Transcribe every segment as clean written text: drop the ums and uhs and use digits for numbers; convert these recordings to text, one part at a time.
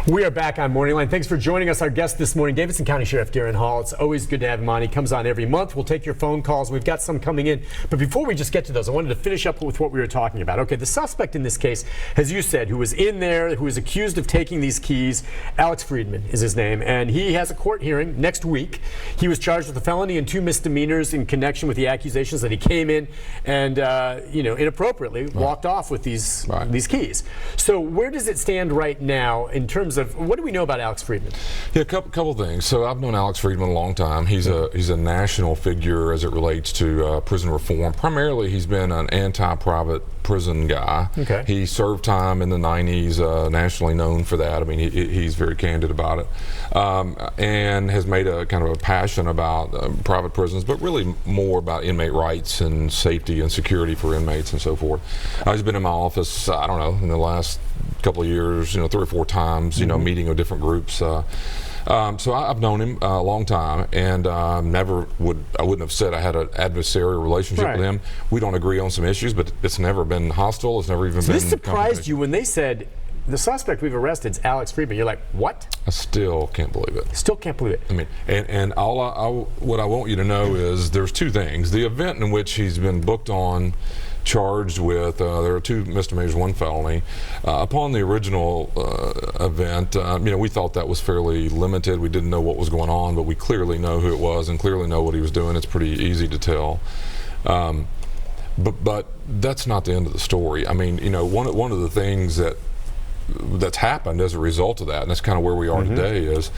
We are back on Morning Line. Thanks for joining us. Our guest this morning, Davidson County Sheriff Daron Hall. It's always good to have him on. He comes on every month. We'll take your phone calls. We've got some coming in. But before we just get to those, I wanted to finish up with what we were talking about. Okay, the suspect in this case, as you said, who was in there, who was accused of taking these keys, Alex Friedman is his name, and he has a court hearing next week. He was charged with a felony and 2 misdemeanors in connection with the accusations that he came in and, inappropriately walked off with these keys. So where does it stand right now in terms of, what do we know about Alex Friedman? Yeah, a couple things. So I've known Alex Friedman a long time. He's a national figure as it relates to prison reform. Primarily, he's been an anti-private prison guy. Okay. He served time in the 90s, nationally known for that. I mean, he's very candid about it, and has made a kind of a passion about private prisons, but really more about inmate rights and safety and security for inmates and so forth. He's been in my office, I don't know, in the last couple of years, 3 or 4 times, meeting with different groups. So I've known him a long time, and I wouldn't have said I had an adversarial relationship with him. We don't agree on some issues, but it's never been hostile. It's never even been. This surprised you when they said the suspect we've arrested is Alex Friedman. You're like, what? I still can't believe it. Still can't believe it. I mean, and what I want you to know is there's 2 things. The event in which he's been booked on, charged with, there are 2 misdemeanors, 1 felony. Upon the original event, we thought that was fairly limited. We didn't know what was going on, but we clearly know who it was and clearly know what he was doing. It's pretty easy to tell. But that's not the end of the story. I mean, one of the things that's happened as a result of that, and that's kind of where we are today, is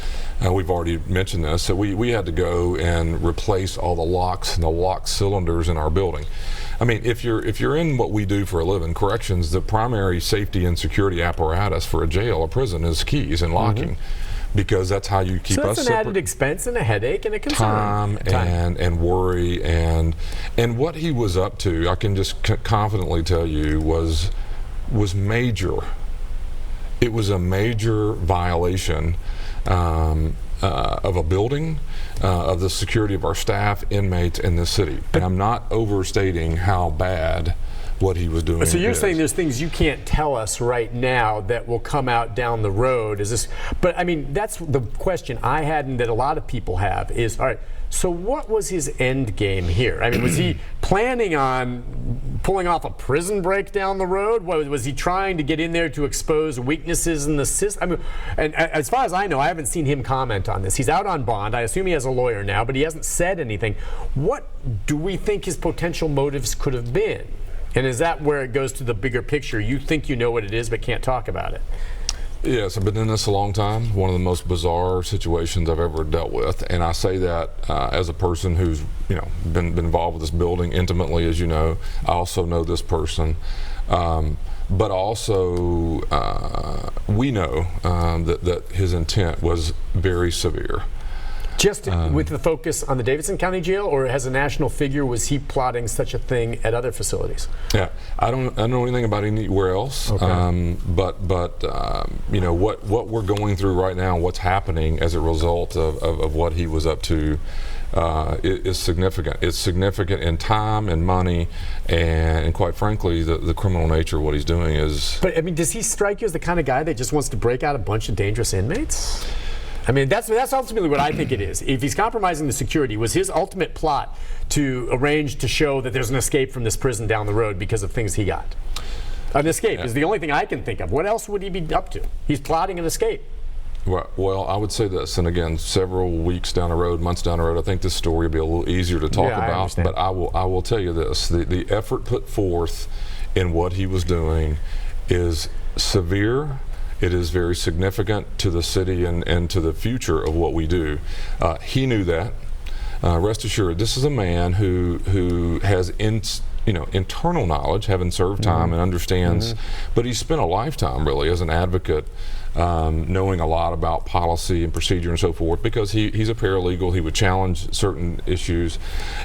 we've already mentioned this, so we had to go and replace all the locks and the lock cylinders in our building. I mean, if you're in what we do for a living, corrections, the primary safety and security apparatus for a jail or prison is keys and locking, because that's how you keep us separate. So that's an added expense and a headache and a concern. Time and worry, and what he was up to, I can just confidently tell you, was major. It was a major violation of a building, of the security of our staff, inmates in this city. And I'm not overstating how bad what he was doing is. So you're saying there's things you can't tell us right now that will come out down the road. But I mean, that's the question I had and that a lot of people have is, all right, so what was his end game here? I mean, was he planning on pulling off a prison break down the road? Was he trying to get in there to expose weaknesses in the system? I mean, and as far as I know, I haven't seen him comment on this. He's out on bond. I assume he has a lawyer now, but he hasn't said anything. What do we think his potential motives could have been? And is that where it goes to the bigger picture? You think you know what it is, but can't talk about it. Yes, I've been in this a long time. One of the most bizarre situations I've ever dealt with, and I say that as a person who's been involved with this building intimately, as you know. I also know this person, but also we know that his intent was very severe. Just with the focus on the Davidson County Jail, or as a national figure, was he plotting such a thing at other facilities? Yeah, I don't know anything about anywhere else. Okay. But what we're going through right now, what's happening as a result of what he was up to, is significant. It's significant in time and money, and quite frankly, the criminal nature of what he's doing is. But I mean, does he strike you as the kind of guy that just wants to break out a bunch of dangerous inmates? I mean, that's ultimately what I think it is. If he's compromising the security, was his ultimate plot to arrange to show that there's an escape from this prison down the road because of things he got? An escape is the only thing I can think of. What else would he be up to? He's plotting an escape. Well, I would say this, and again, several weeks down the road, months down the road, I think this story will be a little easier to talk about. But I will tell you this: the effort put forth in what he was doing is severe. It is very significant to the city and to the future of what we do. He knew that. Rest assured, this is a man who has internal knowledge, having served time, and understands. But he spent a lifetime really as an advocate, knowing a lot about policy and procedure and so forth, because he's a paralegal. He would challenge certain issues.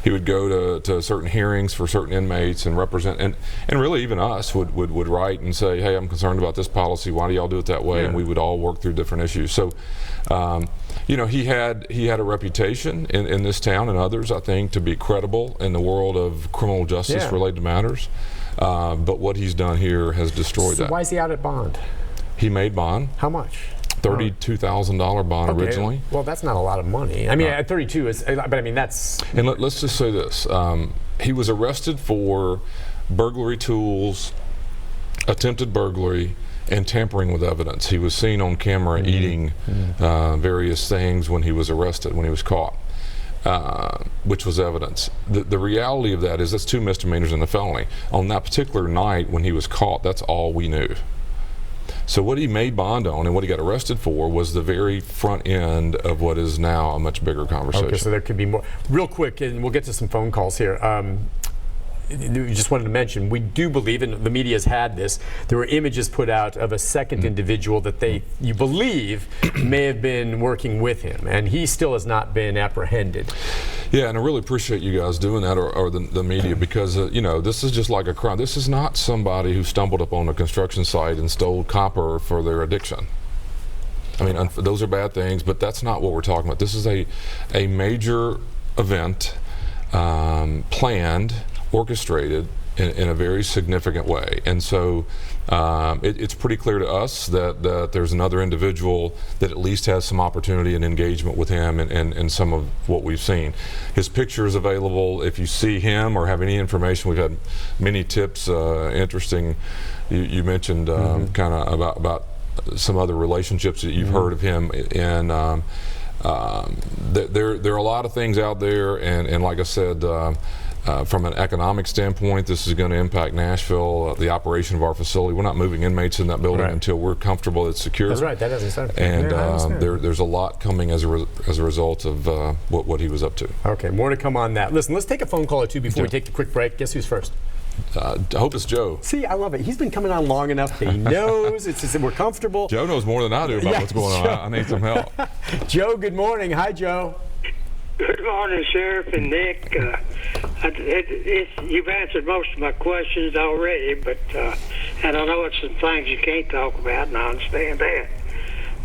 He would go to certain hearings for certain inmates and represent, and really even us would write and say, hey, I'm concerned about this policy, why do y'all do it that way? And we would all work through different issues. So he had a reputation in this town and others, I think, to be credible in the world of criminal justice related matters. But what he's done here has destroyed that. So why is he out at bond? He made bond. How much? $32,000 bond originally. Well, that's not a lot of money. I mean, at 32 is, but I mean, that's. And let's just say this: he was arrested for burglary tools, attempted burglary, and tampering with evidence. He was seen on camera eating various things when he was arrested, when he was caught, which was evidence. The reality of that is that's 2 misdemeanors and a felony. On that particular night when he was caught, that's all we knew. So what he made bond on and what he got arrested for was the very front end of what is now a much bigger conversation. Okay, so there could be more. Real quick, and we'll get to some phone calls here. We just wanted to mention, we do believe, and the media has had this, there were images put out of a second individual that you believe may have been working with him, and he still has not been apprehended. Yeah, and I really appreciate you guys doing that, or the media, because this is just like a crime. This is not somebody who stumbled upon a construction site and stole copper for their addiction. I mean, those are bad things, but that's not what we're talking about. This is a major event, planned, orchestrated in a very significant way, and so it's pretty clear to us that there's another individual that at least has some opportunity and engagement with him and some of what we've seen. His picture is available. If you see him or have any information, we've had many tips. Interesting, you mentioned kind of about some other relationships that you've heard of him, and there are a lot of things out there, and like I said, from an economic standpoint, this is going to impact Nashville, the operation of our facility. We're not moving inmates in that building until we're comfortable it's secure. That's right. That doesn't sound. And there's a lot coming as a result of what he was up to. Okay, more to come on that. Listen, let's take a phone call or two before we take the quick break. Guess who's first? I hope it's Joe. See, I love it. He's been coming on long enough that he knows. It's just, we're comfortable. Joe knows more than I do about what's going on. I need some help. Joe, good morning. Hi, Joe. Good morning, Sheriff and Nick. You've answered most of my questions already, but and I know it's some things you can't talk about, and I understand that.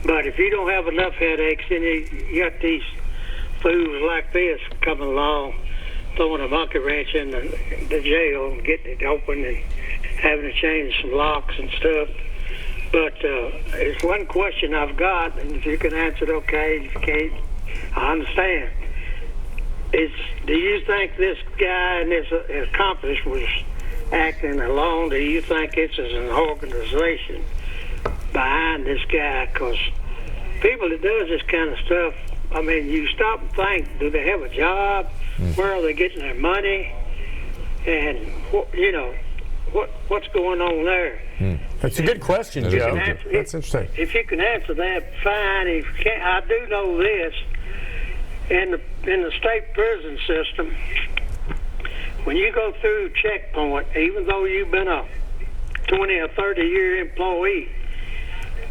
But if you don't have enough headaches, then you got these fools like this coming along, throwing a monkey wrench in the jail and getting it open and having to change some locks and stuff. But it's one question I've got, and if you can answer it, okay. If you can't, I understand. Do you think this guy and this accomplice was acting alone? Do you think this is an organization behind this guy? Because people that does this kind of stuff, I mean, you stop and think, do they have a job? Where are they getting their money? And, what's going on there? That's a good question, Joe. That's interesting. If you can answer that, fine. If you can't, I do know this. In the state prison system, when you go through checkpoint, even though you've been a 20 or 30 year employee,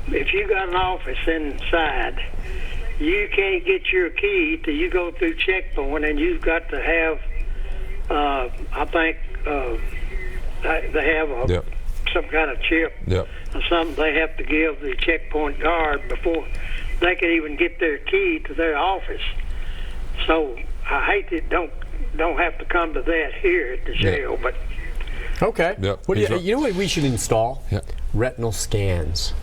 if you got an office inside, you can't get your key till you go through checkpoint, and you've got to have, I think, they have some kind of chip or something they have to give the checkpoint guard before they can even get their key to their office. So I hate it. Don't have to come to that here at the jail, but okay. What you know what we should install? Retinal scans.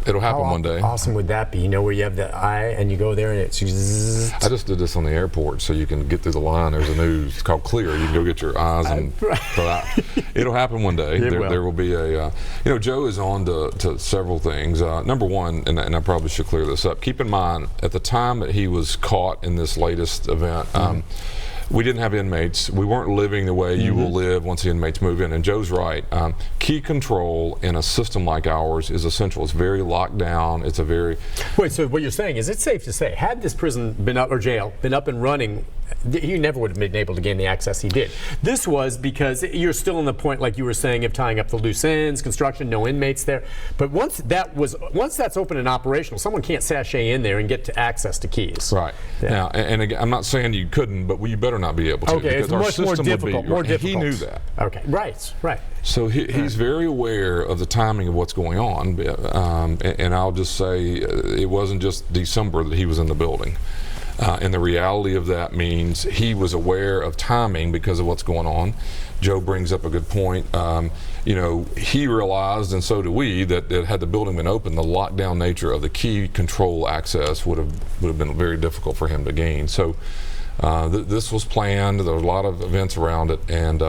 It'll happen one day. How awesome would that be? You know, where you have the eye and you go there and it's. I just did this on the airport, so you can get through the line. There's a new. It's called Clear. You can go get your eyes and. It'll happen one day. There will be a. Joe is on to several things. Number one, and I probably should clear this up. Keep in mind, at the time that he was caught in this latest event. We didn't have inmates. We weren't living the way you will live once the inmates move in. And Joe's right. Key control in a system like ours is essential. It's very locked down. It's a very... Wait, so what you're saying is it's safe to say, had this prison been up, or jail, been up and running, he never would have been able to gain the access he did. This was because you're still in the point, like you were saying, of tying up the loose ends, construction, no inmates there. But once that's open and operational, someone can't sashay in there and get to access to keys. Right. Now, and again, I'm not saying you couldn't, but you better not be able to. Okay, it's much more difficult. He knew that. Okay, right. So he's very aware of the timing of what's going on, and I'll just say it wasn't just December that he was in the building. And the reality of that means he was aware of timing because of what's going on. Joe brings up a good point. He realized, and so do we, that had the building been open, the lockdown nature of the key control access would have been very difficult for him to gain. So this was planned. There was a lot of events around it, and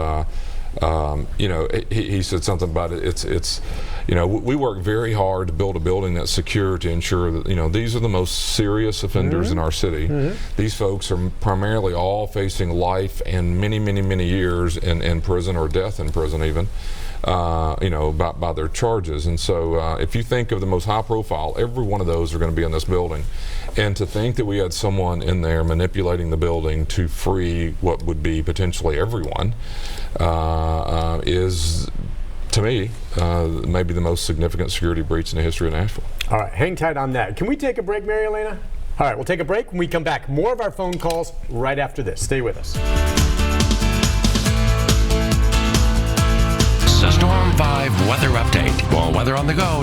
he said something about it. It's we work very hard to build a building that's secure to ensure that these are the most serious offenders in our city. These folks are primarily all facing life and many years in prison, or death in prison even. By their charges. And so if you think of the most high profile, every one of those are going to be in this building. And to think that we had someone in there manipulating the building to free what would be potentially everyone is, to me, maybe the most significant security breach in the history of Nashville. All right, hang tight on that. Can we take a break, Mary Elena? All right, we'll take a break. When we come back, more of our phone calls right after this. Stay with us. The Storm 5 weather update. More weather on the go